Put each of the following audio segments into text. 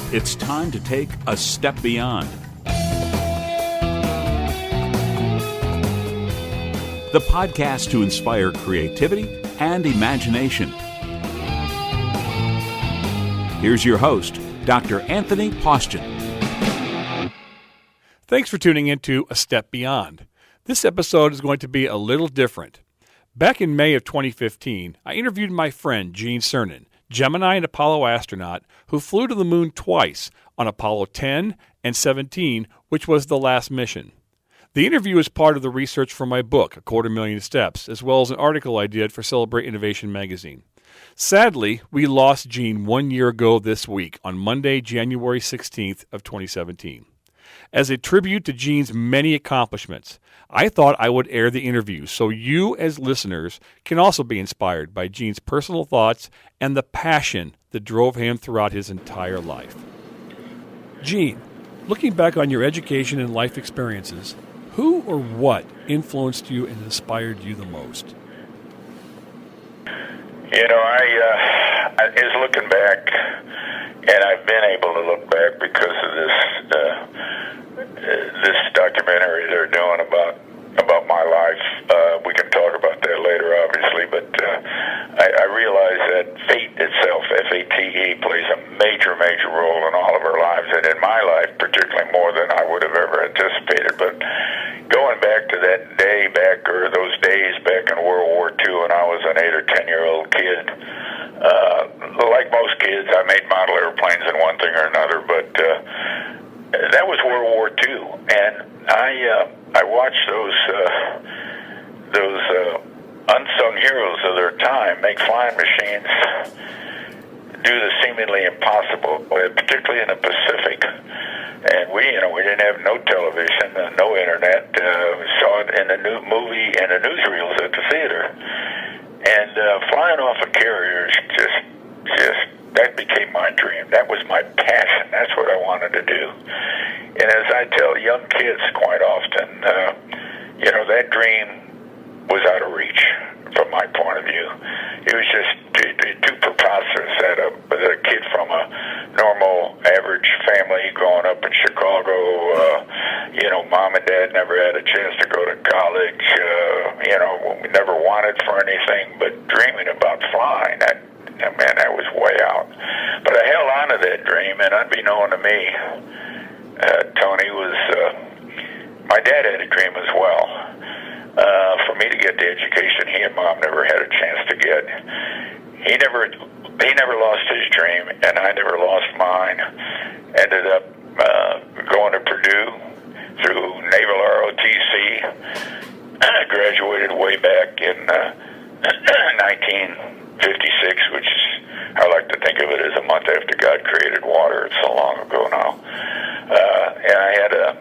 It's time to take a step beyond. The podcast to inspire creativity and imagination. Here's your host, Dr. Anthony Poston. Thanks for tuning in to A Step Beyond. This episode is going to be a little different. Back in May of 2015, I interviewed my friend Gene Cernan, Gemini and Apollo astronaut who flew to the moon twice on Apollo 10 and 17, which was the last mission. The interview is part of the research for my book, A 250,000 Steps, as well as an article I did for Celebrate Innovation magazine. Sadly, we lost Gene 1 year ago this week on Monday, January 16th of 2017. As a tribute to Gene's many accomplishments, I thought I would air the interview so you as listeners can also be inspired by Gene's personal thoughts and the passion that drove him throughout his entire life. Gene, looking back on your education and life experiences, who or what influenced you and inspired you the most? You know, I is looking back, and I've been able to look back because of this documentary they're doing about my life. We can talk about that later, obviously, but I realize that fate itself, F-A-T-E, plays a major role in all of our lives, and in my life, particularly more than I would have ever anticipated. But going back to that day back, or those days back in World War II, when I was an 8 or 10-year-old kid, like most kids, I made model airplanes in one thing or another, but that was World War II, and I watched those unsung heroes of their time make flying machines do the seemingly impossible, particularly in the Pacific. And we didn't have no television, no internet. We saw it in the new movie and the newsreels at the theater. And flying off of carriers, just that became my dream. That was my passion. That's what I wanted to do. And as I tell young kids quite often, that dream was out of reach from my point of view. It was just too preposterous that a kid from a normal, average family growing up in Chicago, mom and dad never had a chance to go to college, we never wanted for anything but dreaming about flying. That was way out. But I held on to that dream, and unbeknown to me, Tony, my dad had a dream as well. For me to get the education he and mom never had a chance to get. He never lost his dream, and I never lost mine. Ended up going to Purdue through Naval ROTC. Graduated way back in 1956, which is, I like to think of it as a month after God created water. It's so long ago now. And I had a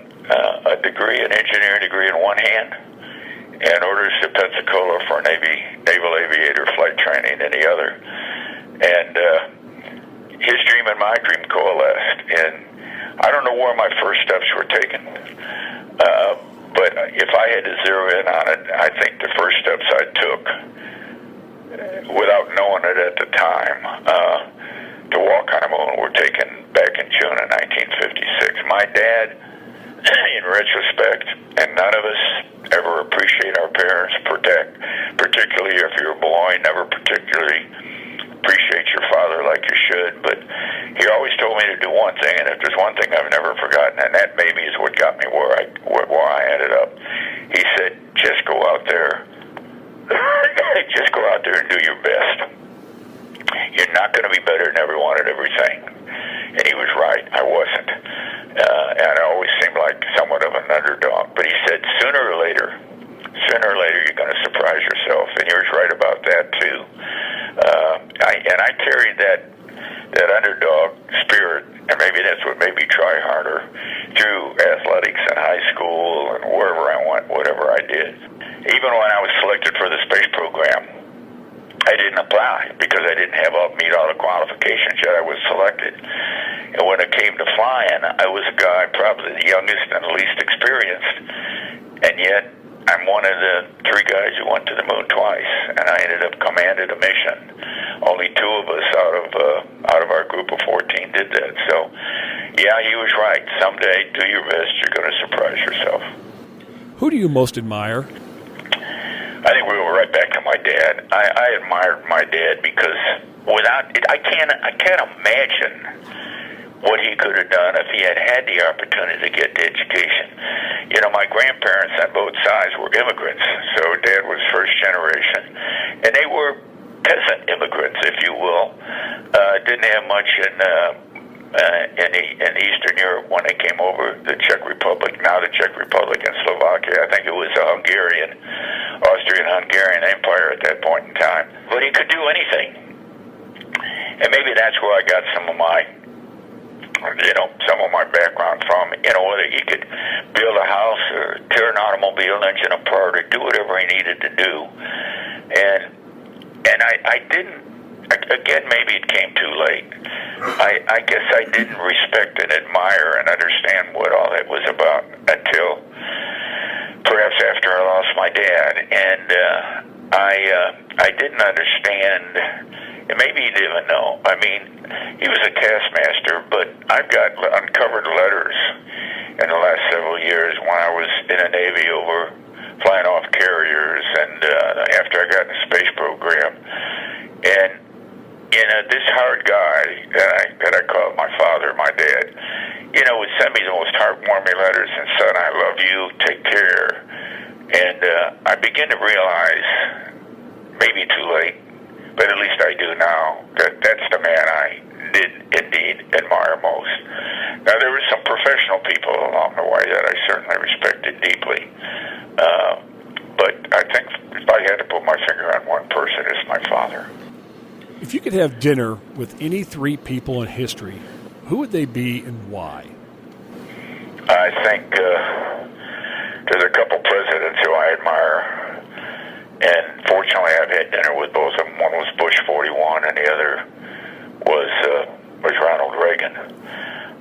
degree, an engineering degree in one hand, and orders to Pensacola for naval aviator flight training in the other. And his dream and my dream coalesced. And I don't know where my first steps were taken, but if I had to zero in on it, I think the first steps I took, without knowing it at the time, to walk on the moon were taken back in June of 1956. My dad, in retrospect, and none of us ever appreciate our parents, particularly if you're a boy, never particularly appreciate your father like you should, but he always told me to do one thing, and if there's one thing I've never forgotten, and that maybe is what got me where I ended up. He said, just go out there and do your best. You're not going to be better than everyone at everything. And he was right, I wasn't. And I always seemed like somewhat of an underdog. But he said, sooner or later, you're going to surprise yourself. And he was right about that, too. I carried that underdog spirit, and maybe that's what made me try harder, through athletics in high school and wherever I went, whatever I did. Even when I was selected for the space program, I didn't apply because I didn't meet all the qualifications yet. I was selected. And when it came to flying, I was a guy probably the youngest and the least experienced, and yet I'm one of the 3 guys who went to the moon twice, and I ended up commanded a mission. Only 2 of us out of our group of 14 did that. So, yeah, he was right. Someday, do your best. You're going to surprise yourself. Who do you most admire? I think we go right back to my dad. I admired my dad because without it, I can't imagine what he could have done if he had had the opportunity to get the education. You know, my grandparents on both sides were immigrants, so Dad was first generation, and they were peasant immigrants, if you will. Didn't have much in Eastern Europe when they came over, the Czech Republic, now the Czech Republic and Slovakia. I think it was the Austrian-Hungarian Empire at that point in time. But he could do anything. And maybe that's where I got some of my background from, whether he could build a house or tear an automobile engine apart or do whatever he needed to do. And I didn't, again, maybe it came too late. I guess I didn't respect and admire and understand what all that was about until perhaps after I lost my dad. And I didn't understand. And maybe you didn't even know. I mean, he was a taskmaster, but I've got uncovered letters in the last several years when I was in the Navy over flying off carriers and after I got in the space program. And, this hard guy that I call my father, my dad, would send me the most heartwarming letters and son, I love you, take care. And I began to realize, maybe too late, but at least I do now, that's the man I did indeed admire most. Now, there were some professional people along the way that I certainly respected deeply. But I think if I had to put my finger on one person, it's my father. If you could have dinner with any 3 people in history, who would they be and why? I think there's a couple presidents who I admire. And fortunately, I've had dinner with both of them. One was Bush 41, and the other was Ronald Reagan.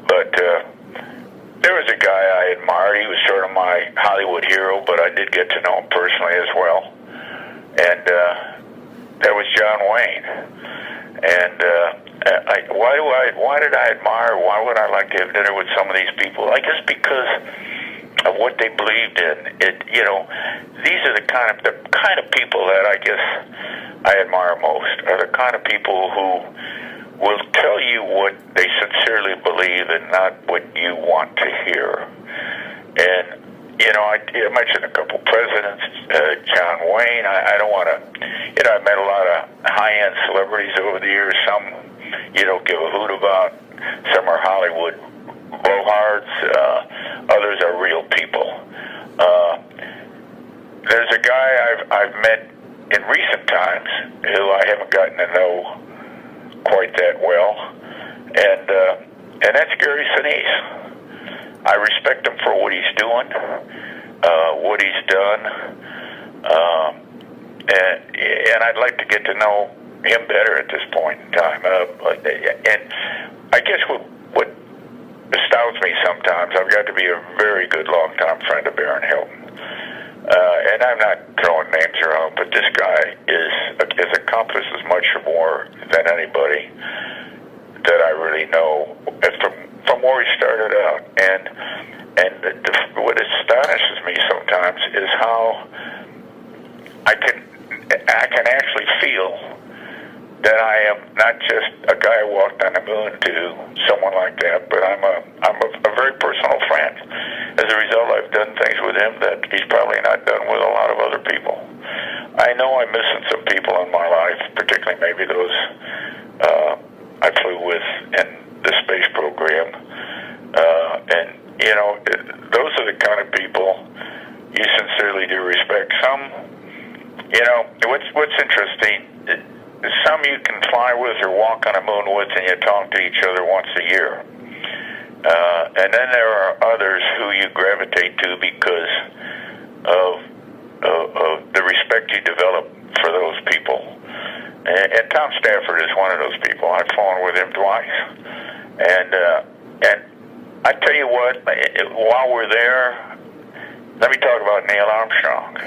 But there was a guy I admired. He was sort of my Hollywood hero, but I did get to know him personally as well. And that was John Wayne. And why did I admire? Why would I like to have dinner with some of these people? I guess because of what they believed in. These are the kind of people that I guess I admire most, are the kind of people who will tell you what they sincerely believe and not what you want to hear. And I mentioned a couple presidents, John Wayne. I don't want to, I've met a lot of high-end celebrities over the years. Some you don't give a hoot about. Some are Hollywood blowhards. Others are real people. There's a guy I've met in recent times who I haven't gotten to know quite that well, and that's Gary Sinise. I respect him for what he's doing, what he's done, and I'd like to get to know him better at this point in time. And I guess what astounds me sometimes, I've got to be a very good long-time friend of Baron Hilton. And I'm not throwing names around, but this guy has accomplished as much or more than anybody that I really know from where he started out. And what astonishes me sometimes is how I can actually feel that I am not just a guy who walked on the moon to someone like that, but I'm a very personal friend. As a result, I've done things with him that he's probably not done with a lot of other people. I know I'm missing some people in my life, particularly maybe those I flew with in the space program. And, those are the kind of people you sincerely do respect. Some, what's interesting, some you can fly with or walk on the moon with, and you talk to each other once a year. And then there are others who you gravitate to because of the respect you develop for those people. And Tom Stafford is one of those people. I've flown with him twice. And I tell you what, while we're there, let me talk about Neil Armstrong.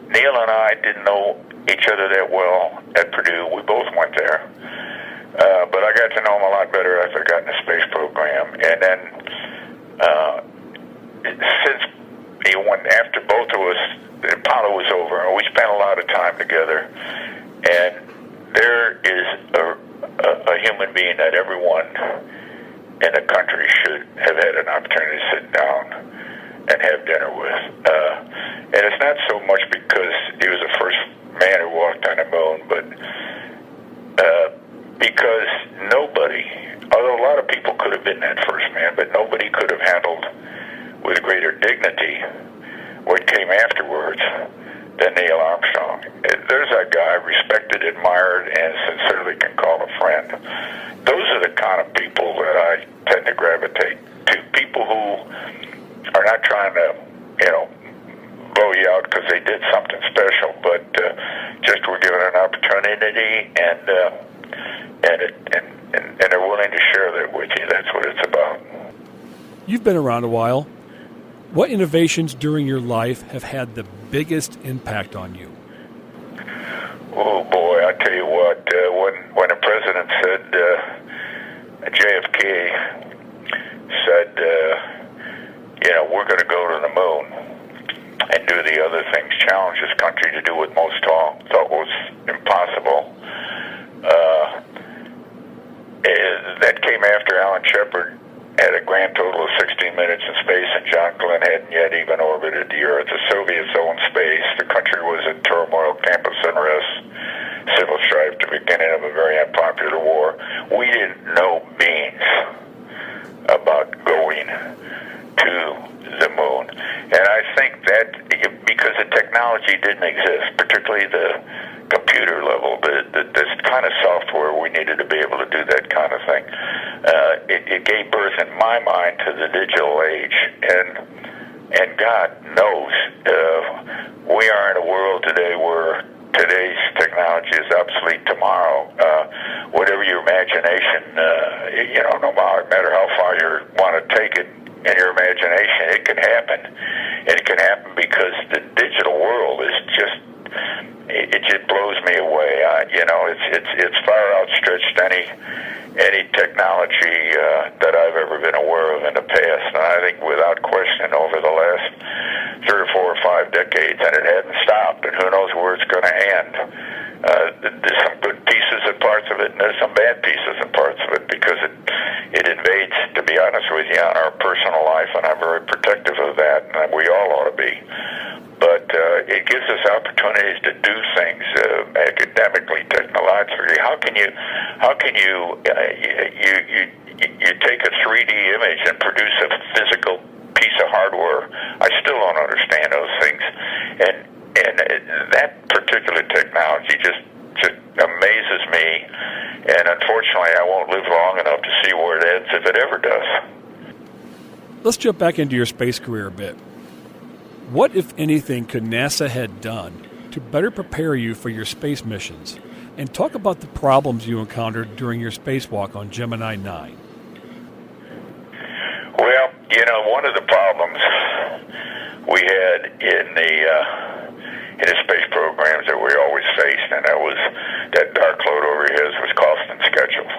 Neil and I didn't know each other that well at Purdue. We both went there. But I got to know him a lot better after I got in the space program. And then since he went, after both of us, Apollo was over, and we spent a lot of time together. And there is a human being that everyone in the country should have had an opportunity to sit down and have dinner with. And it's not so much because he was the first man who walked on the moon, but because nobody, although a lot of people could have been that first man, but nobody could have handled with greater dignity what came afterwards than Neil Armstrong. There's a guy respected, admired, and sincerely can call a friend. Those are the kind of people that I tend to gravitate to. People who are not trying to, blow you out because they did something special, but just were given an opportunity and they're willing to share that with you. That's what it's about. You've been around a while. What innovations during your life have had the biggest impact on you? Oh boy, I tell you what, when the president said, JFK said, we're going to go to the moon and do the other things, challenge this country to do what most thought was impossible. That came after Alan Shepard had a grand total of 16 minutes in space, and John Glenn hadn't yet even orbited the Earth. The Soviets owned space. The country was in turmoil, campus unrest, civil strife, the beginning of a very unpopular war. We didn't know beans about going to the moon. And I think that because the technology didn't exist, particularly the computer level, this kind of software, we needed to be able to do that kind of thing. It gave birth, in my mind, to the digital age. And God knows we are in a world today where today's technology is obsolete tomorrow. Whatever your imagination, no matter how far you want to take it in your imagination, it can happen. And it can happen because the digital world is just, it just blows me away. It's far outstretched any technology that I've ever been aware of in the past. And I think without question over the last 3 or 4 or 5 decades, and it hadn't stopped, and who knows where it's going to end. There's some good pieces and parts of it, and there's some bad pieces and parts of it, because it invades, to be honest with you, on our personal life, and I'm very protective of that, and we all ought to be. But it gives us opportunities to do things academically, technologically. How can you take a 3D image and produce a physical piece of hardware? I still don't understand those things, and that particular technology just amazes me. And unfortunately, I won't live long enough to see where it ends, if it ever does. Let's jump back into your space career a bit. What, if anything, could NASA have done to better prepare you for your space missions? And talk about the problems you encountered during your spacewalk on Gemini 9. Well, one of the problems we had in the space programs that we always faced, and that was that dark cloud over your heads, was cost and schedule.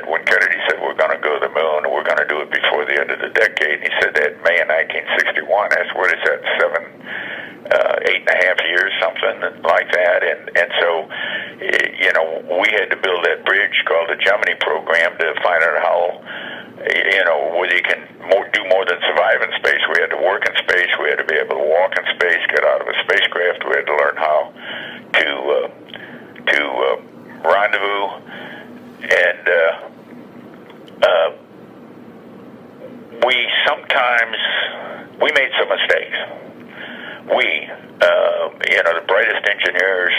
When Kennedy said we're going to go to the moon, we're going to do it before the end of the decade, and he said that May of 1961. That's what is that, 8.5 years, something like that. And so, we had to build that bridge called the Gemini program to find out how, whether you can do more than survive in space. We had to work in space. We had to be able to walk in space, get out of a spacecraft. We had to learn how to rendezvous. And we made some mistakes. The brightest engineers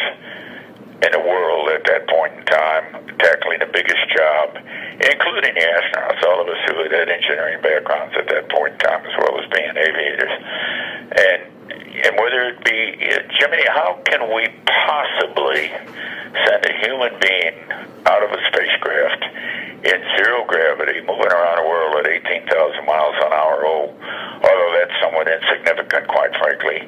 in the world at that point in time, tackling the biggest job, including the astronauts, all of us who had engineering backgrounds at that point in time, as well as being aviators. And whether it be, Jiminy, how can we possibly send a human being out of a spacecraft in zero gravity, moving around the world at 18,000 miles an hour, although that's somewhat insignificant, quite frankly,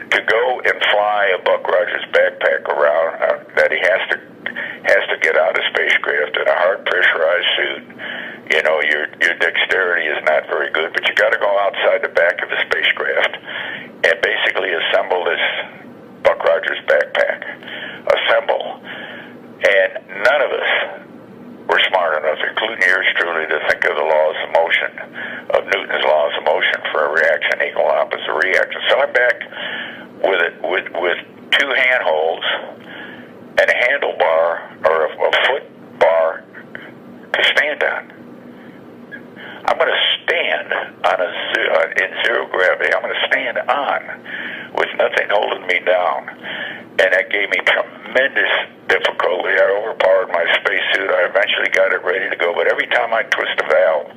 to go and fly a Buck Rogers backpack around, that he has to get out of spacecraft in a hard pressurized suit. You know, your dexterity is not very good, but you got to go outside the back of the spacecraft and basically assemble this Buck Rogers backpack. Assemble. And none of us were smart enough, including yours truly, to think of the laws of motion, of Newton's laws of motion for a reaction equal opposite reaction. So I'm back with two handholds and a handlebar or a foot bar to stand on. I'm going to stand in zero gravity. I'm going to stand on with nothing holding me down. And that gave me tremendous difficulty. I overpowered my spacesuit. I eventually got it ready to go. But every time I twist a valve,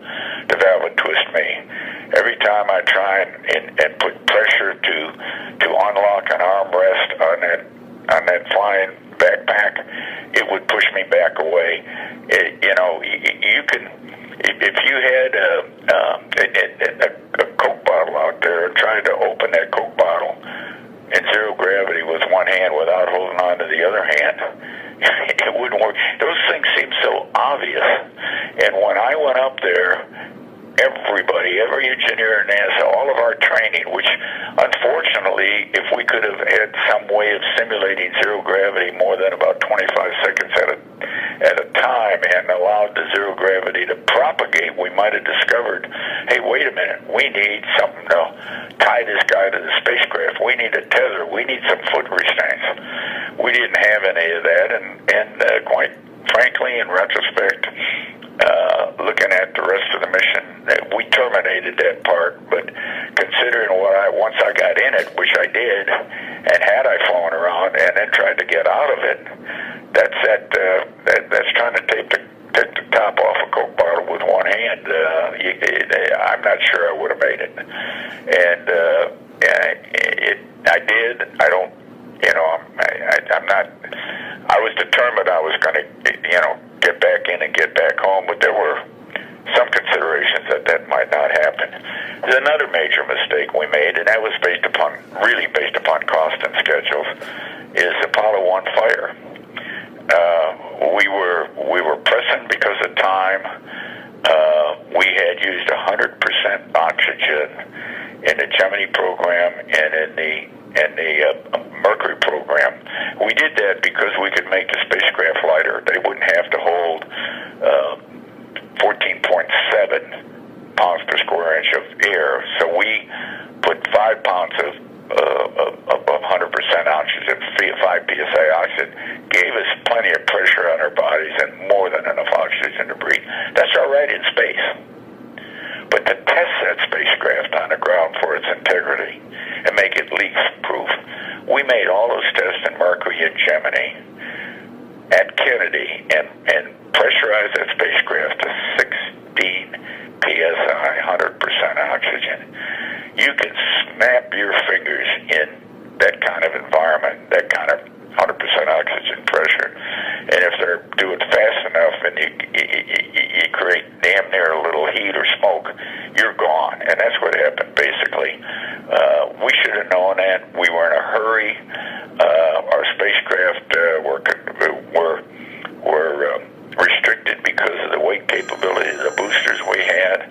the valve would twist me. Every time I try and put pressure to unlock an armrest on that flying backpack, it would push me back away. You can, if you had a Coke bottle out there and tried to open that Coke bottle in zero gravity with one hand without holding on to the other hand, it wouldn't work. Those things seem so obvious. And when I went up there, every engineer in NASA, all of our training, which unfortunately, if we could have had some way of simulating zero gravity more than about 25 seconds at a time and allowed the zero gravity to propagate, we might have discovered, hey, wait a minute, we need something to tie this guy to the spacecraft. We need a tether. We need some foot restraints. We didn't have any of that, and quite frankly, in retrospect, looking at the rest of the mission, we terminated that part. But considering once I got in it, which I did, and had I flown around and then tried to get out of it, that's trying to take the top off a Coke bottle with one hand. I'm not sure I would have made it, and I did. I don't. I'm not. I was determined I was going to, get back in and get back home, but there were some considerations that might not happen. There's another major mistake we made, and that was based upon cost and schedules, is Apollo 1 fire. We were pressing because of time. We had used 100% oxygen in the Gemini program and in the Mercury program. We did that because we could make the spacecraft lighter. They wouldn't have to hold 14.7 pounds per square inch of air. So we put 5 pounds of 100% oxygen, 5 psi oxygen, gave us plenty of pressure on our bodies and more than enough oxygen to breathe. That's all right in space. But to test that spacecraft on the ground for its integrity and make it leak-proof, we made all those tests in Mercury and Gemini at Kennedy and pressurized that spacecraft to 16 psi, 100% oxygen. You can snap your fingers in that kind of environment, that kind of 100% oxygen pressure. And if they're doing fast enough and you create damn near a little heat or smoke, you're gone. And that's what happened, basically. We should have known that. We were in a hurry. Our spacecraft were restricted because of the weight capability of the boosters we had.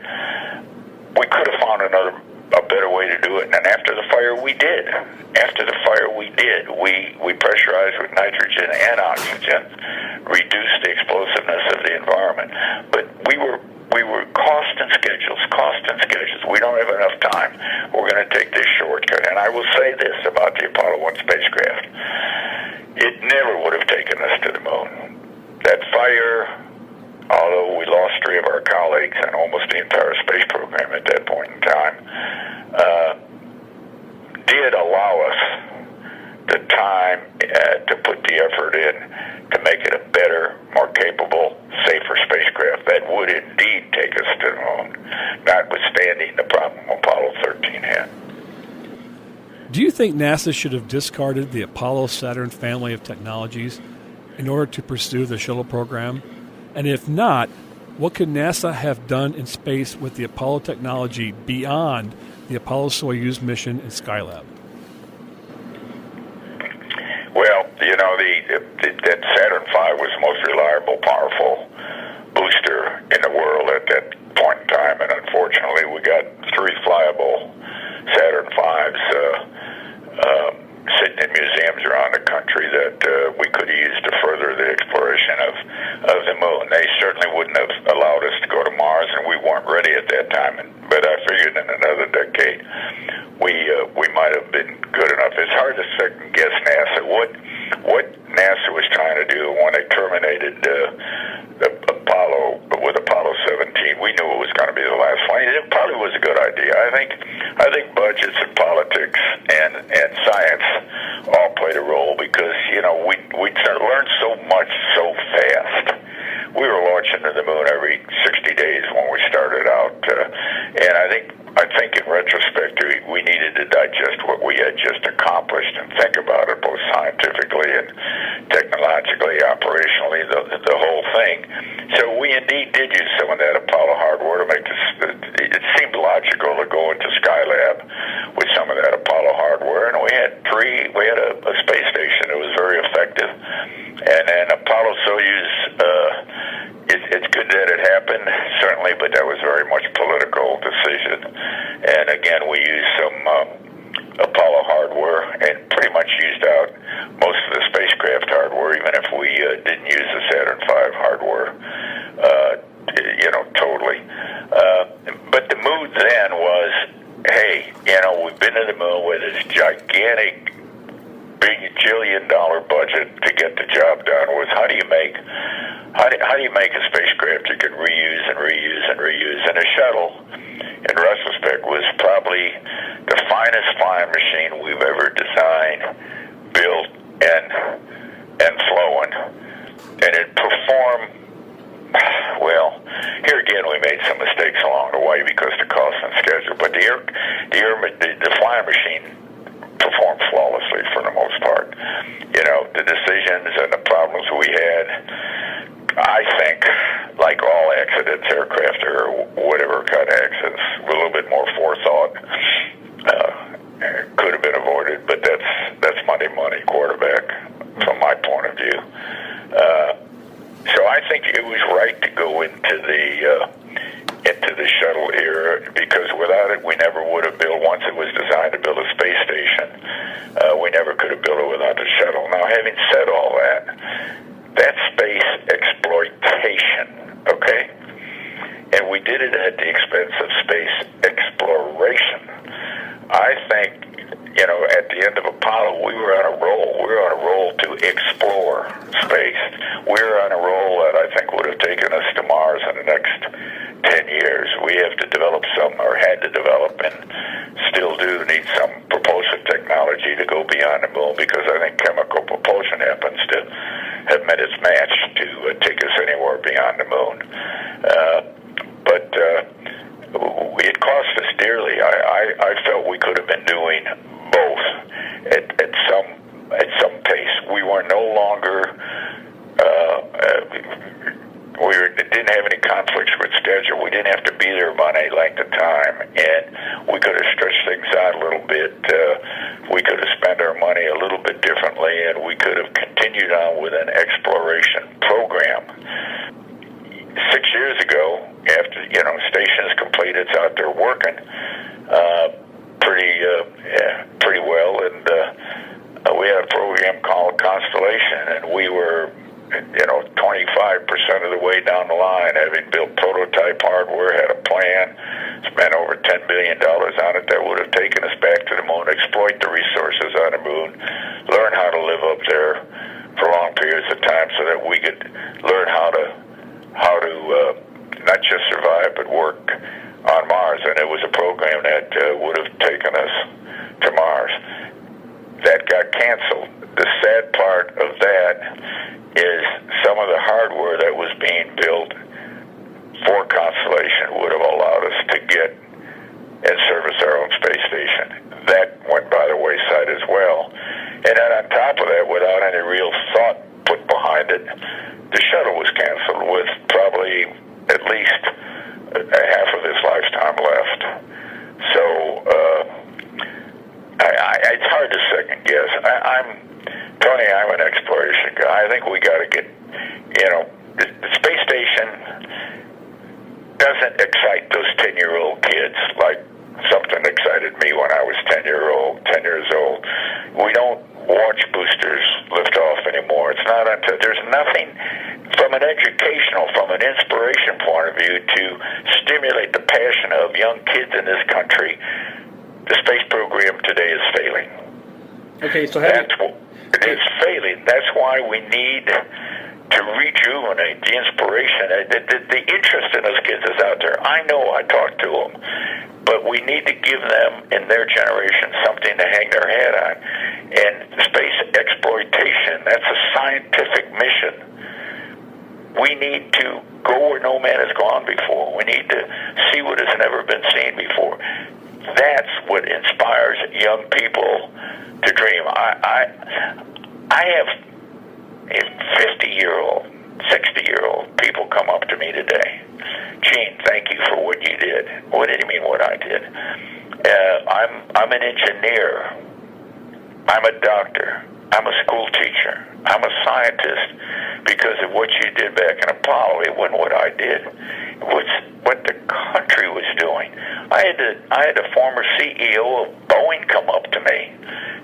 We could have found a better way to do it. And after the fire, we did. We pressurized with nitrogen and oxygen, reduced the explosiveness of the environment. But we were cost and schedules. We don't have enough time. We're going to take this shortcut. And I will say this about the Apollo 1 spacecraft. It never would have taken us to the moon. That fire, although we lost 3 of our colleagues and almost the entire space program at that point in time, did allow us the time to put the effort in to make it a better, more capable, safer spacecraft that would indeed take us to the moon, notwithstanding the problem Apollo 13 had. Do you think NASA should have discarded the Apollo Saturn family of technologies in order to pursue the shuttle program? And if not, what could NASA have done in space with the Apollo technology beyond the Apollo-Soyuz mission and Skylab? Well, that Saturn V was the most reliable, powerful booster in the world at that point in time, and unfortunately we got 3 flyable Saturn Vs sitting in museums around the country that we could have used to further the exploration of the moon. They certainly wouldn't have allowed us to go to Mars, and we weren't ready at that time. But I figured in another decade we might have been good enough. It's hard to second guess NASA. What NASA was trying to do when they terminated Apollo 17, we knew it was going to be the last flight. It probably was a good idea. I think budgets and politics and science all played a role because we learned so much so fast. We were launching to the moon every 60 days when we started out, and I think in retrospect we needed to digest what we had just accomplished and think about it both scientifically and technologically, operationally, the whole thing. So we indeed did use some of that Apollo hardware to make this. It seemed logical to go into Skylab with some of that Apollo hardware, and we had a space station that was very effective, and then Apollo Soyuz. It's good that it happened, certainly, but that was very much a political decision. And again, we used some Apollo hardware and pretty much used out most of the spacecraft hardware, even if we didn't use the Saturn V hardware, totally. But the mood then was, hey, we've been to the moon with this gigantic bajillion-dollar budget to get the job done. Was how do you make a spacecraft you can reuse and reuse and reuse? And a shuttle, in retrospect, was probably the finest flying machine we've ever designed, built, and flown. And it performed well. Here again, we made some mistakes along the way because of the cost and schedule. But the flying machine performed flawlessly for the most part. The decisions and the problems we had, I think, like all accidents, aircraft or whatever kind of accidents, with a little bit more forethought, could have been avoided. But that's money quarterback from my point of view. So I think it was right to go into the shuttle era, because without it we never would have built. Once it was designed to build a space station, we never could have built it without the shuttle. Now, having said all that, that's space exploitation, okay? And we did it at the expense of space exploration. I think, at the end of Apollo, we were on a roll. We were on a roll to explore space. We were on a roll that I think would have taken us to Mars in the next 10 years. We have to develop had to develop, and still do need some propulsion technology to go beyond the moon, because I think chemical propulsion happens to have met its match to take us anywhere beyond the moon. But it cost us dearly. I felt we could have been doing both at some pace. We were no longer didn't have any conflicts with schedule. We didn't have to be there about any length of time, and we could have stretched things out a little bit. We could have spent our money a little bit differently, and we could have continued on with an exploration program. 6 years ago, after station's complete, it's out there working pretty well, and we had a program called Constellation, and we were 25% of the way down the line, having built prototype hardware, had a plan, spent over $10 billion on it that would have taken us back to the moon, exploit the resources on the moon, learn how to live up there for long periods of time, so that we could learn how to not just survive but work on Mars. And it was a program that would have taken us to Mars. That got canceled. The sad part of that is some of the hardware that was being built for Constellation would have allowed us to get and service our own space station. That went by the wayside as well. And then on top of that, without any real thought put behind it, the shuttle was canceled with I'm an exploration guy. I think we got to get, the space station doesn't excite those 10-year-old kids like something excited me when I was 10 years old. We don't watch boosters lift off anymore. It's not until there's nothing from an educational, from an inspiration point of view to stimulate the passion of young kids in this country. The space program today is failing. Okay, so it's failing. That's why we need to rejuvenate the inspiration. The interest in those kids is out there. I know, I talk to them, but we need to give them in their generation something to hang their head on. And space exploitation, that's a scientific mission. We need to go where no man has gone before. We need to see what has never been seen before. That's what inspires young people to dream. I have 50-year-old, 60-year-old people come up to me today. Gene, thank you for what you did. What did you mean what I did? I'm an engineer. I'm a doctor. I'm a school teacher. I'm a scientist because of what you did back in Apollo. It wasn't what I did. It was what the country was doing. I had the former CEO of Boeing come up to me,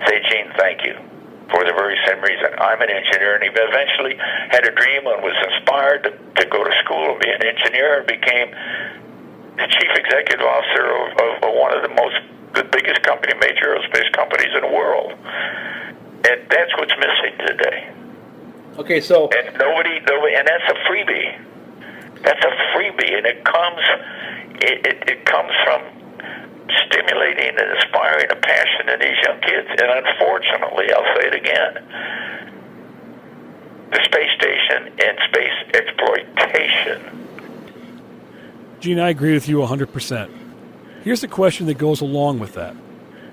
say, Gene, thank you. For the very same reason. I'm an engineer, and he eventually had a dream and was inspired to go to school and be an engineer, and became the chief executive officer of one of the biggest major aerospace companies in the world. And that's what's missing today. Okay, so and nobody, and that's a freebie. That's a freebie, and it comes from stimulating and inspiring a passion in these young kids. And unfortunately, I'll say it again, the space station and space exploitation. Gene, I agree with you 100%. Here's the question that goes along with that.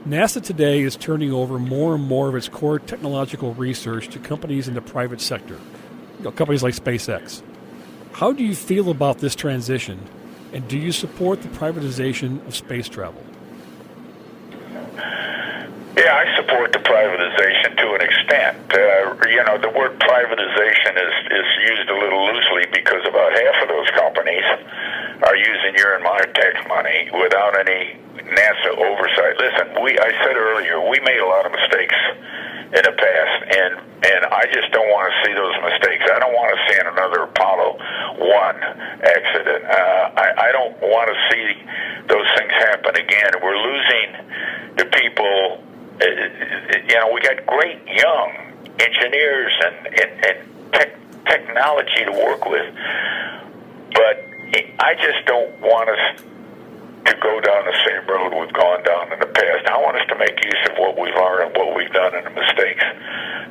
NASA today is turning over more and more of its core technological research to companies in the private sector, companies like SpaceX. How do you feel about this transition, and do you support the privatization of space travel? Yeah, I support the privatization to an extent. The word privatization is used a little loosely because about half of those companies are using your and my tax money without any NASA oversight. Listen, I said earlier, we made a lot of mistakes in the past, and I just don't want to see those mistakes. I don't want to see another Apollo 1 accident. I don't want to see those things happen again. We're losing the people. We got great young engineers and technology to work with, but I just don't want us to go down the same road we've gone down in the past. I want us to make use of what we've learned and what we've done and the mistakes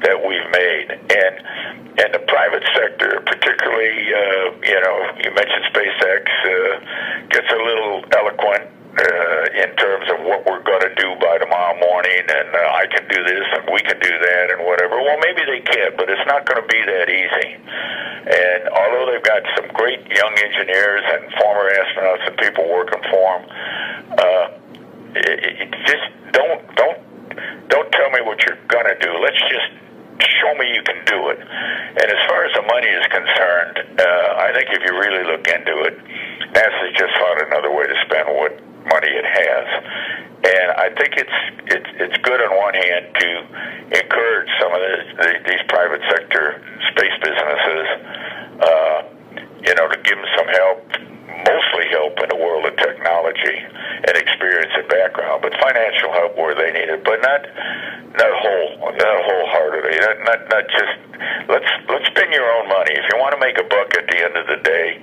that we've made. And the private sector, particularly, you mentioned SpaceX, gets a little eloquent in terms of what we're going to do by tomorrow morning, and I can do this and we can do that and whatever. Well, maybe they can, but it's not going to be that easy. And although they've got some great young engineers and former astronauts and people working for them, just don't tell me what you're going to do. Let's just show me you can do it. And as far as the money is concerned, I think if you really look into it, NASA's just found another way to spend what money it has. And I think it's good on one hand to encourage some of these private sector space businesses, to give them some help, mostly help in the world of technology and experience and background, but financial help where they need it, but not wholeheartedly. Not just let's spend your own money. If you want to make a buck at the end of the day,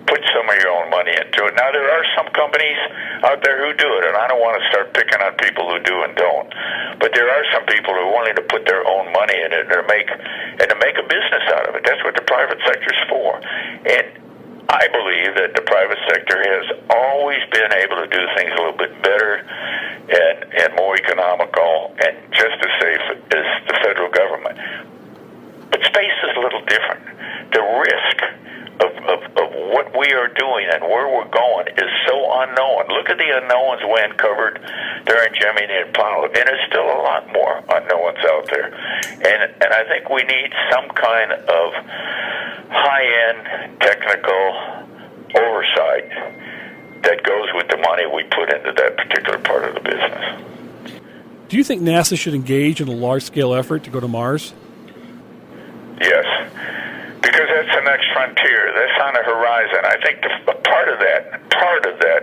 put some of your own money into it. Now, there are some companies out there who do it, and I don't want to start picking on people who do and don't. But there are some people who are willing to put their own money in it and to make a business out of it. That's what the private sector's for. And I believe that the private sector has always been able to do things a little bit better and more economical and just as safe as the federal government. But space is a little different. The risk of of what we are doing and where we're going is so unknown. Look at the unknowns we uncovered during Gemini and Apollo, and there's still a lot more unknowns out there. And I think we need some kind of high-end technical oversight that goes with the money we put into that particular part of the business. Do you think NASA should engage in a large-scale effort to go to Mars? Yes, because that's the next frontier. That's on the horizon. I think part of that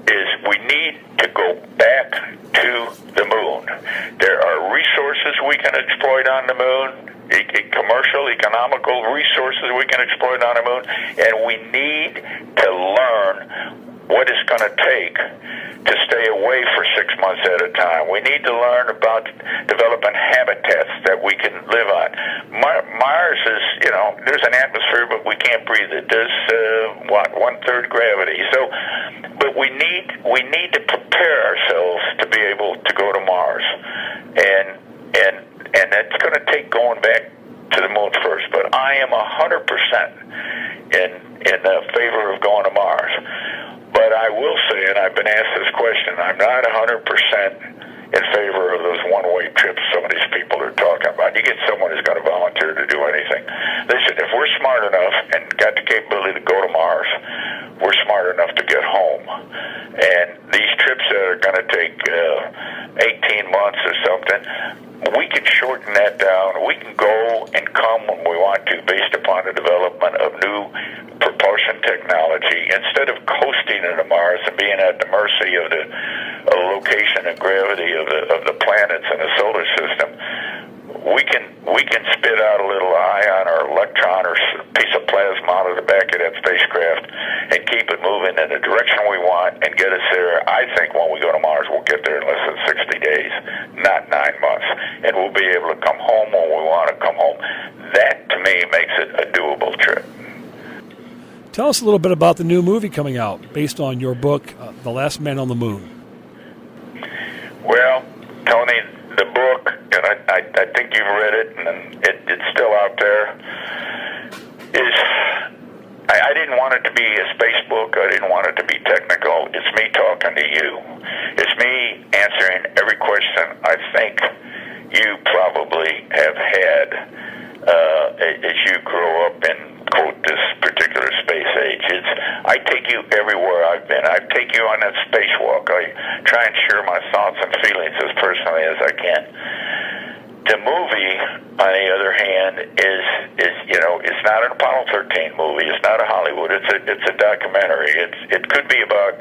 is we need to go back to the moon. There are resources we can exploit on the moon, commercial, economical resources we can exploit on the moon, and we need to learn what it's going to take to stay away for 6 months at a time. We need to learn about developing habitats that we can live on. Mars is, there's an atmosphere, but we can't breathe it. There's, 1/3 gravity. So, but we need to prepare ourselves to be able to go to Mars. And that's going to take going back to the moon first. But I am 100% in favor of going to Mars. But I will say, and I've been asked this question, I'm not 100% in favor of those one-way trips some of these people are talking about. You get someone who's going to volunteer to do anything. Listen, if we're smart enough and got the capability to go to Mars, we're smart enough to get home. And these trips that are going to take 18 months or something, we can shorten that down. We can go and come when we want to based upon the development of new propulsion technology. Instead of coasting into Mars and being at the mercy of the location and gravity of the planets in the solar system, we can spit out a little ion or electron or piece of plasma out of the back of that spacecraft and keep it moving in the direction we want and get us there. I think when we go to Mars, we'll get there in less than 60 days, not 9 months. And we'll be able to come home when we want to come home. That, to me, makes it a doable trip. Tell us a little bit about the new movie coming out based on your book, The Last Man on the Moon. Well, Tony, the book, and I think you've read it, and it's still out there, is I didn't want it to be a space book. I didn't want it to be technical. It's me talking to you. It's me answering every question I think you probably have had as you grow up in, quote, this particular space age. I take you everywhere I've been. I take you on that spacewalk. I try and share my thoughts and feelings as personally as I can. The movie, on the other hand, is it's not an Apollo 13 movie. It's not a Hollywood. It's a documentary. It could be about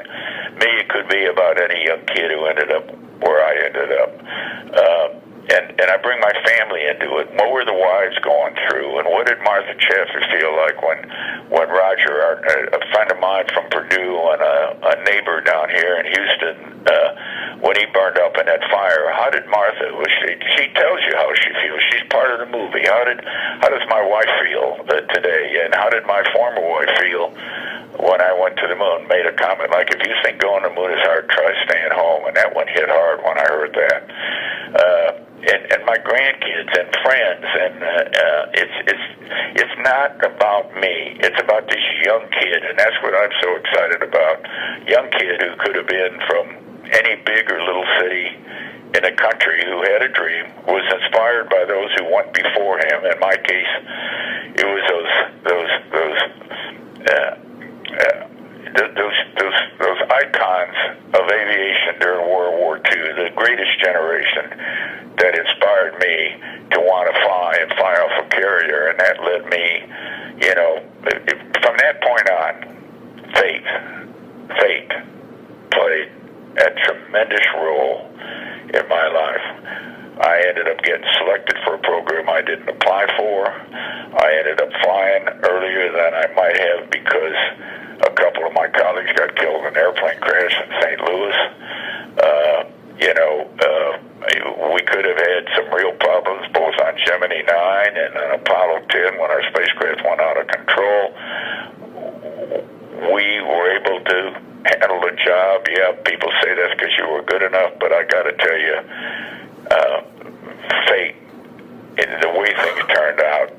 me. It could be about any young kid who ended up where I ended up. And I bring my family into it. What were the wives going through? And what did Martha Chaffee feel like when Roger, a friend of mine from Purdue and a neighbor down here in Houston, when he burned up in that fire? How did Martha? She tells you how she feels. She's part of the movie. How does my wife feel today? And how did my former wife feel when I went to the moon? Made a comment like, if you think going to the moon is hard, try staying home. And that one hit hard when I heard that. And my grandkids and friends, and it's not about me. It's about this young kid, and that's what I'm so excited about. Young kid who could have been from any big or little city in a country, who had a dream, was inspired by those who went before him. In my case, it was those icons of aviation during World War II, the greatest generation, that inspired me to want to fly and fly off a carrier, and that led me, from that point on, fate played a tremendous role in my life. I ended up getting selected for a program I didn't apply for. I ended up flying earlier than I might have because a couple of my colleagues got killed in an airplane crash in St. Louis. We could have had some real problems both on Gemini 9 and on Apollo 10 when our spacecraft went out of control. We were able to handle the job. Yeah, people say that's because you were good enough, but I got to tell you, fate, in the way things turned out,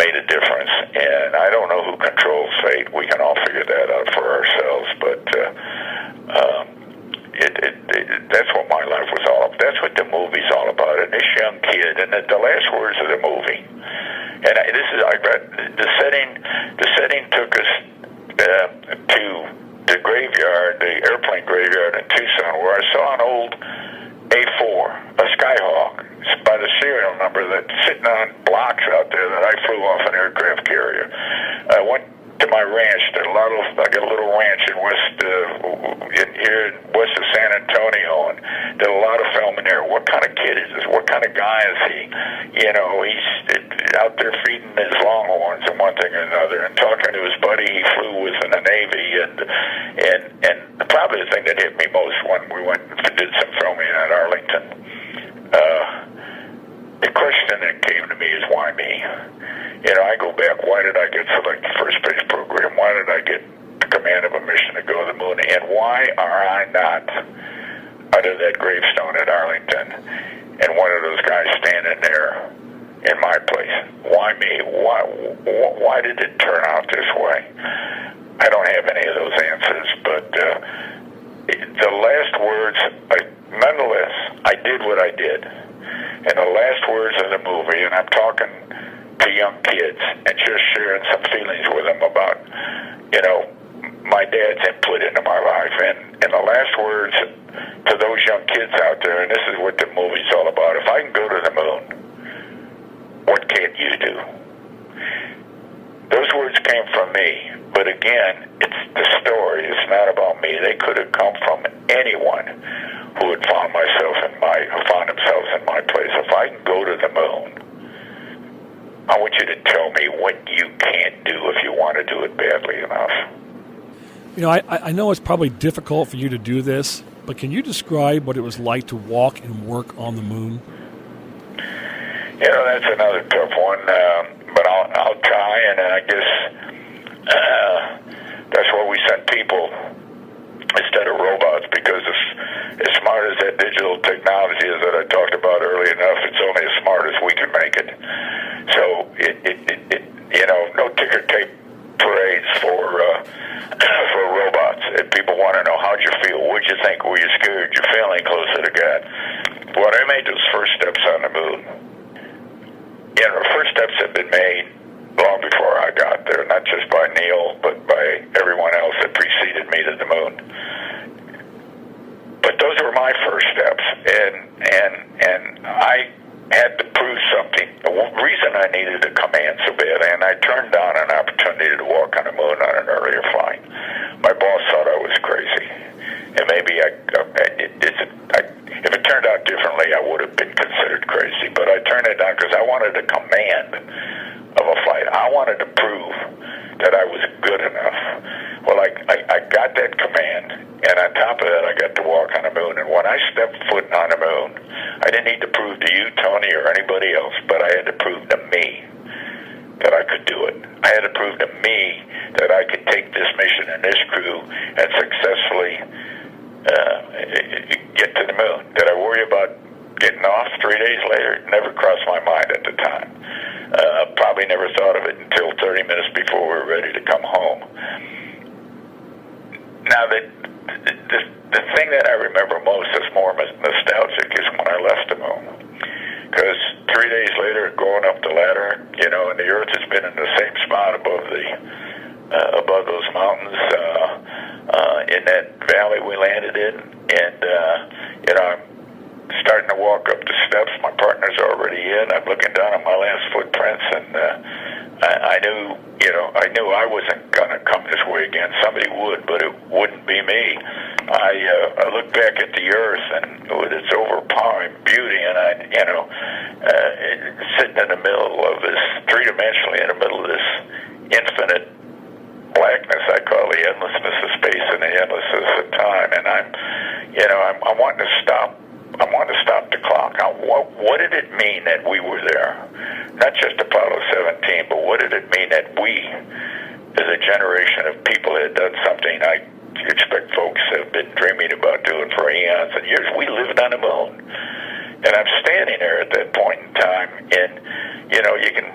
made a difference. And I don't know who controls fate. We can all figure that out for ourselves. But that's what my life was all about. That's what the movie's all about. And this young kid, and the last words of the movie. And I read the setting. The setting took us to the graveyard, the airplane graveyard in Tucson, where I saw an old A4, a Skyhawk, by the serial number, that's sitting on blocks out there that I flew off an aircraft carrier. I went to my ranch. I got a little ranch in west of San Antonio, and did a lot of filming there. What kind of kid is this? What kind of guy is he? You know, he's out there feeding his longhorns and one thing or another, and talking to his buddy he flew with in the Navy, and probably the thing that hit me most when we went and did some filming at Arlington. The question that came to me is, why me? You know, I go back, why did I get selected for a space program? Why did I get the command of a mission to go to the moon? And why are I not under that gravestone at Arlington and one of those guys standing there in my place? Why me? Why did it turn out this way? I don't have any of those answers, but the last words, nonetheless, I did what I did. And the last words of the movie, and I'm talking to young kids and just sharing some feelings with them about, you know, my dad's input into my life. And the last words to those young kids out there, and this is what the movie's all about: if I can go to the moon, what can't you do? Those words came from me, but again, it's the story. It's not about me. They could have come from anyone who had found themselves in my place. If I can go to the moon, I want you to tell me what you can't do if you want to do it badly enough. You know, I know it's probably difficult for you to do this, but can you describe what it was like to walk and work on the moon? You know, that's another tough one, but I'll try, and I guess that's why we send people instead of robots, because as smart as that digital technology is that I talked about early enough, it's only as smart as we can make it. So it you know, no ticker tape parades for robots. If people want to know, how'd you feel? What'd you think? Were you scared? You feeling closer to God? When I made those first steps on the moon, you know, the first steps have been made long before I got there, not just by Neil, but by everyone else that preceded me to the moon. But those were my first steps, and I had to prove something. The reason I needed a command so bad, and I turned down an opportunity to walk on the moon on an earlier flight. My boss thought I was crazy, and maybe if it turned out differently, I would have been considered crazy. But I turned it down because I wanted a command of a flight. I wanted to prove that I was good enough. Well, I got that command, and on top of that, I got to walk on the moon. And when I stepped foot on the moon, I didn't need to prove to you, Tony, or anybody else, but I had to prove to me that I could do it. I had to prove to me that I could take this mission and this crew and successfully get to the moon. Did I worry about getting off 3 days later? It never crossed my mind at the time. Probably never thought of it until 30 minutes before we were ready to come home. Now, the thing that I remember most that's more nostalgic is when I left the moon. Because 3 days later, going up the ladder, you know, and the Earth has been in the same spot above those mountains in that valley we landed in, and you know, I'm starting to walk up the steps. My partner's already in. I'm looking down at my last footprints, and I knew I wasn't gonna come this way again. Somebody would, but it wouldn't be me. I look back at the Earth and with its overpowering beauty, and sitting in the middle of this, three-dimensionally in the middle of this infinite blackness I call the endlessness of space and the endlessness of time, and I'm wanting to stop. I want to stop the clock. What did it mean that we were there? Not just Apollo 17, but what did it mean that we, as a generation of people, had done something I expect folks have been dreaming about doing for eons and years? We lived on the moon. And I'm standing there at that point in time, and, you know, you can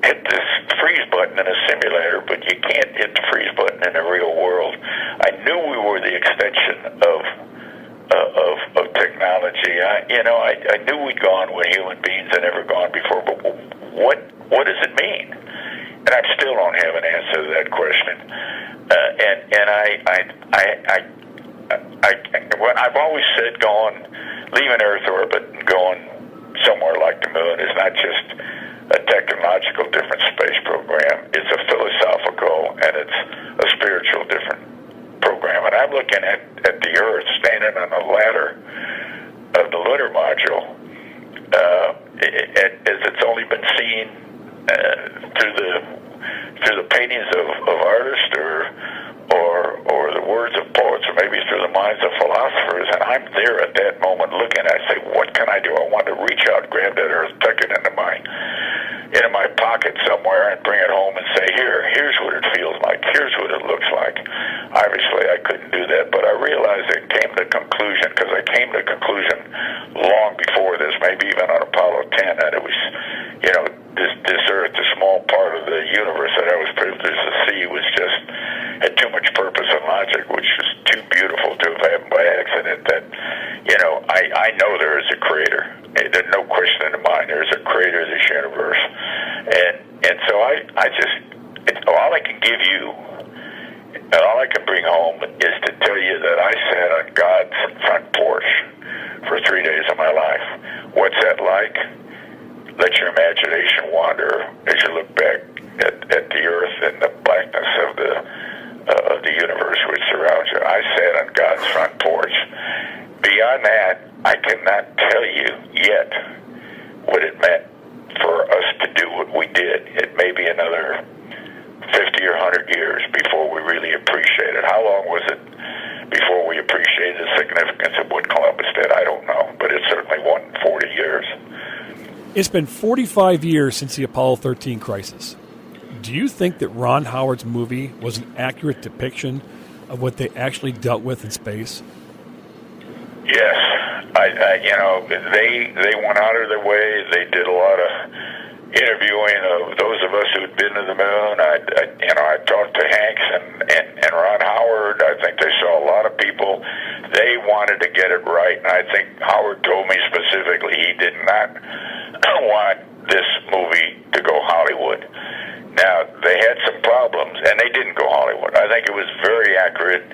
hit this freeze button in a simulator, but you can't hit the freeze button in the real world. I knew we were the extension of technology. I knew we'd gone where human beings had never gone before, but what does it mean? And I still don't have an answer to that question. I've always said leaving Earth orbit and going somewhere like the moon is not just a technological different space program. It's a philosophical and it's a spiritual different program. And I'm looking at the Earth standing on the ladder of the lunar module as it's only been seen through the paintings of artists or the words of poets, or maybe through the minds of philosophers. And I'm there at that moment looking. I say, what can I do? I want to reach out, grab that Earth, tuck it into my pocket somewhere, and bring it home and say, here's what it feels like. Here's what it looks like. Obviously, I couldn't do that, but I realized I came to the conclusion, because I came to the conclusion long before this, maybe even on Apollo 10, that it was, this Earth, the small part of the universe that I was privileged to see, had too much purpose and logic, which was too beautiful to have happened by accident. That, I know there is a creator. There's no question in my mind. There is a creator of this universe, and so all I can give you, and all I can bring home is to tell you that I sat on God's front porch for 3 days of my life. What's that like? Let your imagination wander as you look back at the Earth and the blackness of the universe which surrounds you. I sat on God's front porch. Beyond that, I cannot tell you yet what it meant for us to do what we did. It may be another 50 or 100 years before we really appreciate it. How long was it before we appreciated the significance of what Columbus did? I don't know, but it certainly wasn't 40 years. It's been 45 years since the Apollo 13 crisis. Do you think that Ron Howard's movie was an accurate depiction of what they actually dealt with in space? Yes. They went out of their way. They did a lot of interviewing of those of us who'd been to the moon. I talked to Hanks and Ron Howard. I think they saw a lot of people. They wanted to get it right, and I think Howard told me specifically he did not want this movie to go Hollywood. Now, they had some problems, and they didn't go Hollywood. I think it was very accurate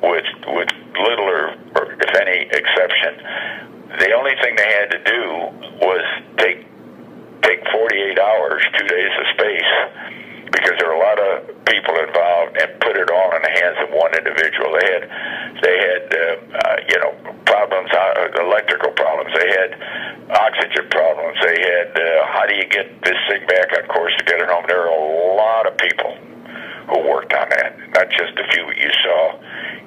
with little or if any exception. The only thing they had to do was take 48 hours, 2 days of space, because there were a lot of people involved, and put it all in the hands of one individual. They had problems, electrical problems. They had oxygen problems. They had how do you get this thing back on course to get it home? There were a lot of people who worked on that, not just a few you saw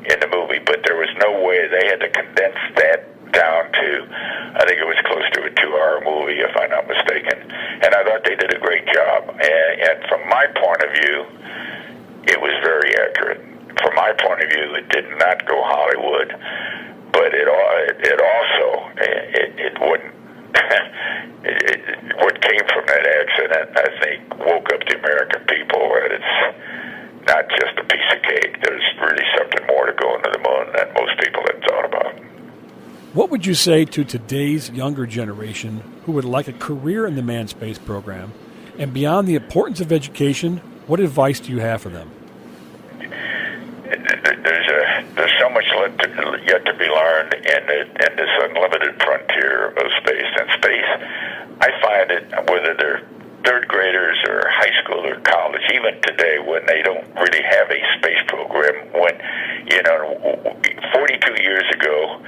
in the movie, but there was no way. They had to condense that down to, I think it was close to a 2-hour movie, if I'm not mistaken. And I thought they did a great job. And from my point of view, it was very accurate. From my point of view, it did not go Hollywood, but it also wouldn't. What came from that accident, I think, woke up the American people that it's not just a piece of cake. There's really something more to going to the moon than most people had thought about. What would you say to today's younger generation who would like a career in the manned space program? And beyond the importance of education, what advice do you have for them? There's so much yet to be learned in this unlimited frontier of space. And space, I find it, whether they're third graders or high school or college, even today when they don't really have a space program, 42 years ago,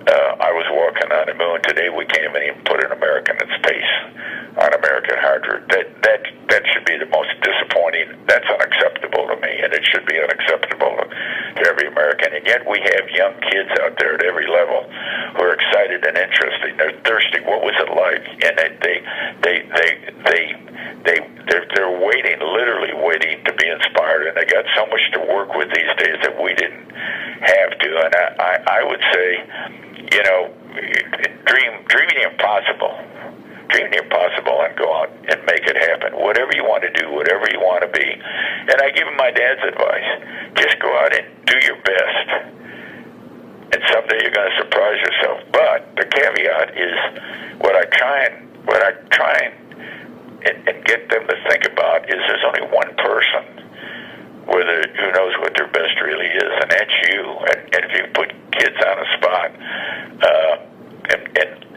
I was walking on the moon. Today we can't even put an American in space on American hardware. That should be the most disappointing. That's unacceptable to me, and it should be unacceptable to every American. And yet we have young kids out there at every level who are excited and interested. They're thirsty. What was it like? And they're waiting, literally waiting to be inspired. And they got so much to work with these days that we didn't have to. And I would say, dream the impossible. Dream the impossible and go out and make it happen. happen. Whatever you want to do, whatever you want to be. And I give him my dad's advice. Just go out and do your best. And someday you're going to surprise yourself. But the caveat is what I try and get them to think about is there's only one person who knows what their best really is, and that's you. And if you put kids on a spot,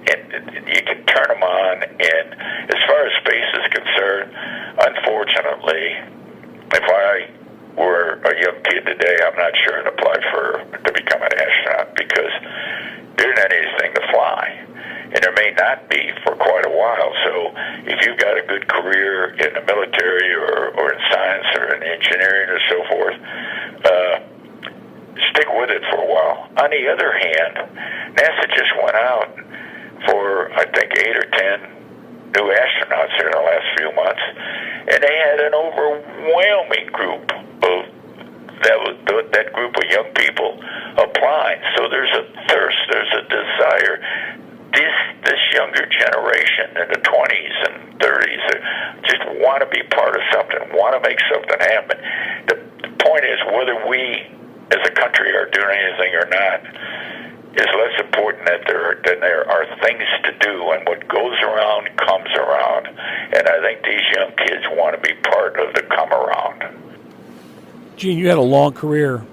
and you can turn them on. And as far as space is concerned, unfortunately, if I were a young kid today, I'm not sure I'd apply to become an astronaut, because there's not anything to fly. And there may not be for quite a while. So if you've got a good career in the military or in science or in engineering or so forth, stick with it for a while. On the other hand, NASA just went out for, I think, 8 or 10 new astronauts here in the last few months, and they had an overwhelming group of that group of young people applying. So there's a thirst, there's a desire. This younger generation in the 20s and 30s just want to be part of something, want to make something happen. The point is, whether we as a country are doing anything or not is less important than there are things to do, and what goes around comes around. And I think these young kids want to be part of the come around. Gene, you had a long career.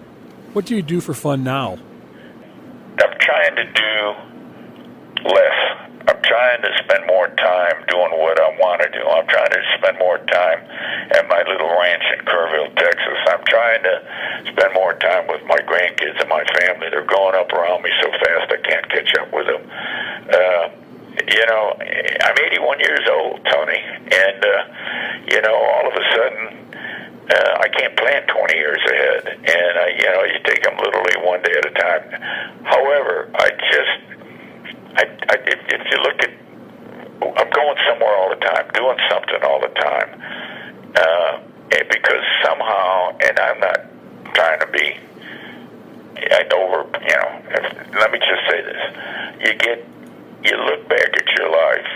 What do you do for fun now? I'm trying to do less. I'm trying to spend more time doing what I want to do. I'm trying to spend more time at my little ranch in Kerrville, Texas. I'm trying to spend more time with my grandkids and my family. They're growing up around me so fast I can't catch up with them. I'm 81 years old, Tony, and all of a sudden I can't plan 20 years ahead, and you take them literally one day at a time. However, if you look at, I'm going somewhere all the time, doing something all the time, because somehow, and I'm not trying to be, let me just say this, you look back at your life,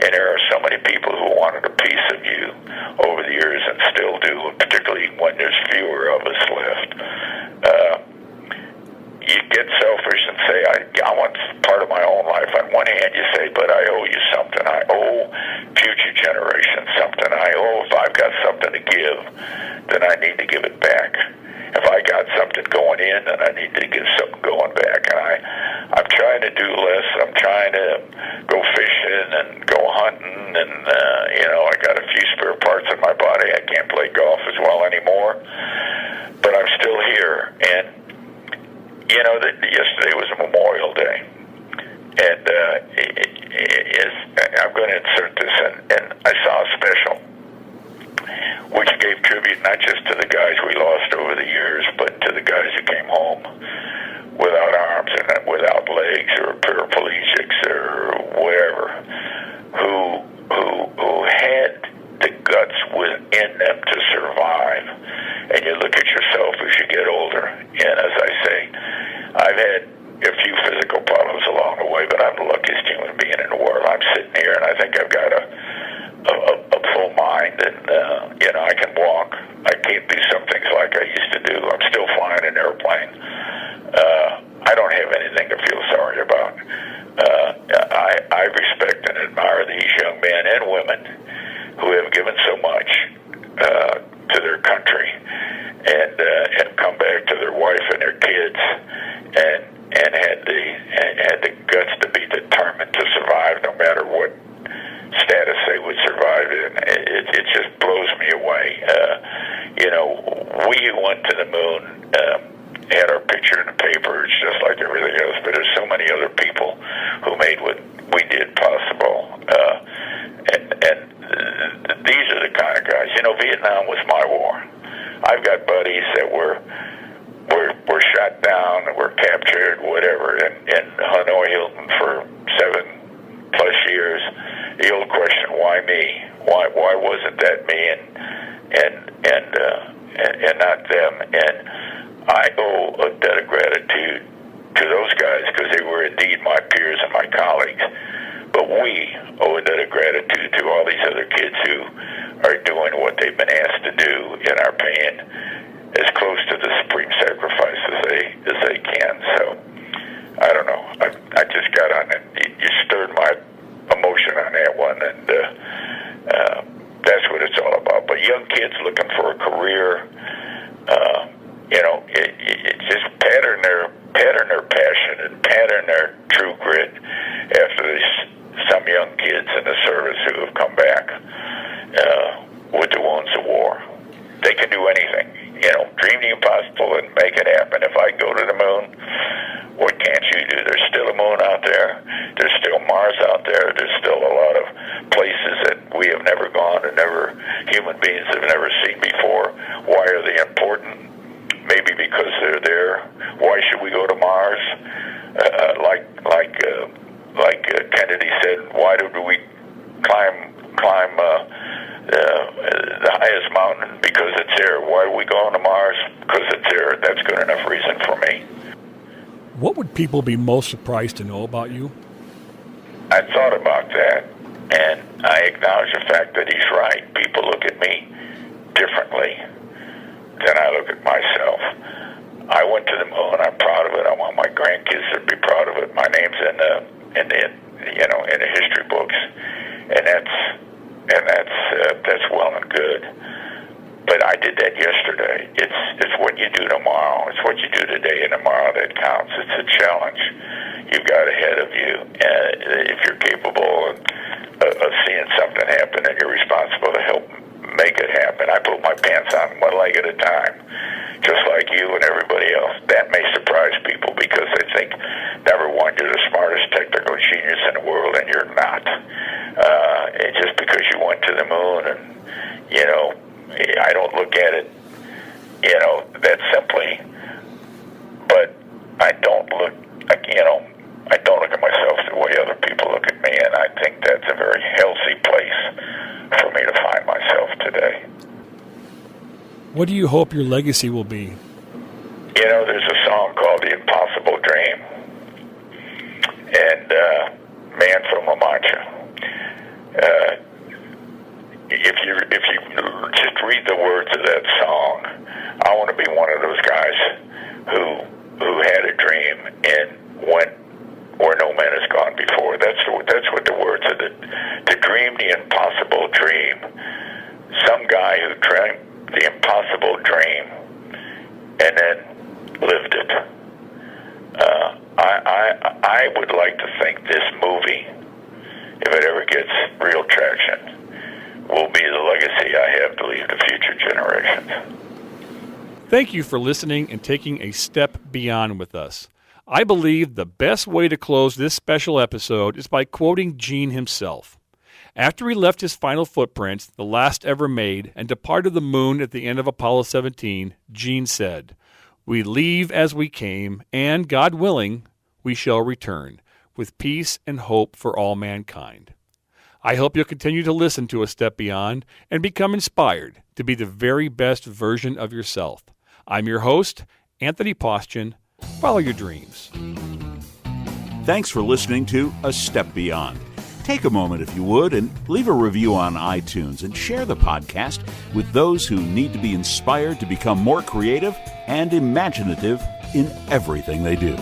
and there are so many people who wanted a piece of you over the years and still do, particularly when there's fewer of us left. You get selfish and say, I want part of my own life. On one hand, you say, but I owe you something. I owe future generations something. If I've got something to give, then I need to give it back. If I got something going in, then I need to give something going back. And I'm trying to do less. I'm trying to go fishing and go hunting, and I got a few spare parts in my body. I can't play golf as well anymore, but I'm still here. And yesterday was Memorial Day, and I'm going to insert this, and I saw a special which gave tribute not just to the guys we lost over the years, but to the guys who came home without arms and without legs or paraplegics or whatever, who had the guts within them to survive. And you look at yourself as you get older, and as I say, I've had a few physical problems along the way, but I'm the luckiest human being in the world. I'm sitting here, and I think I've got a full mind, and I can walk. I can't do some things like I used to do. I'm still flying an airplane. I don't have anything to feel sorry about. I respect and admire these young men and women who have given so much to their country, and come back to their wife and their kids, and had the guts to be determined to survive no matter what status they would survive in. It just blows me away. We went to the moon, had our picture in the paper. It's just like everything else, but there's so many other people who made what we did possible. And these are the kind of guys. Vietnam was my war. I've got buddies that were shot down, were captured, whatever, in Hanoi Hilton for 7+ years. The old question, why me? Why wasn't that me and not them? And I owe a debt of gratitude to those guys, because they were indeed my peers and my colleagues. But we owe a debt of gratitude to all these other kids who are doing what they've been asked to do and are paying as close to the supreme sacrifice as they can. So, I don't know. I just got on it. You stirred my emotion on that one, and that's what it's all about. But young kids looking for a career, it just pattern their passion and pattern their true grit after some young kids in the service who have come back with the wounds of war. They can do anything. Dream the impossible and make it happen. If I go to the moon, what can't you do? There's still a moon out there. There's still Mars out there. There's still a lot of places that we have never gone and human beings have never seen before. Why are they important? Maybe because they're there. Why should we go to Mars? Like Kennedy said, why do we climb the highest mountain? Because it's there. Why are we going to Mars? Because it's there. That's good enough reason for me. What would people be most surprised to know about you? I thought about that, and I acknowledge the fact that he's right. People look at me differently than I look at myself. I went to the moon. I'm proud of it. I want my grandkids to be proud of it. My name's in the history books, and that's well and good. But I did that yesterday. It's what you do tomorrow. It's what you do today and tomorrow that counts. It's a challenge you've got ahead of you, and if you're capable of seeing something happen, and you're responsible to help make it happen. I put my pants on one leg at a time, just like you and everybody else. That may surprise people because they think, number one, you're the smartest technical genius in the world, and you're not. And just because you went to the moon, and I don't look at it, that simply. But I don't look at myself the way other people look at me, and I think that's a very healthy place for me to find myself today. What do you hope your legacy will be? There's a song called "The Impossible Dream," and Man from La Mancha. If you just read the words of that song, I want to be one of those guys who had a dream and went where no man has gone before. That's what the words of to dream the impossible dream. Some guy who dreamt the impossible dream and then lived it. I would like to think this movie, if it ever gets real traction, will be the legacy I have to leave to future generations. Thank you for listening and taking a step beyond with us. I believe the best way to close this special episode is by quoting Gene himself. After he left his final footprints, the last ever made, and departed the moon at the end of Apollo 17, Gene said, "We leave as we came, and, God willing, we shall return, with peace and hope for all mankind." I hope you'll continue to listen to A Step Beyond and become inspired to be the very best version of yourself. I'm your host, Anthony Postian. Follow your dreams. Thanks for listening to A Step Beyond. Take a moment, if you would, and leave a review on iTunes and share the podcast with those who need to be inspired to become more creative and imaginative in everything they do.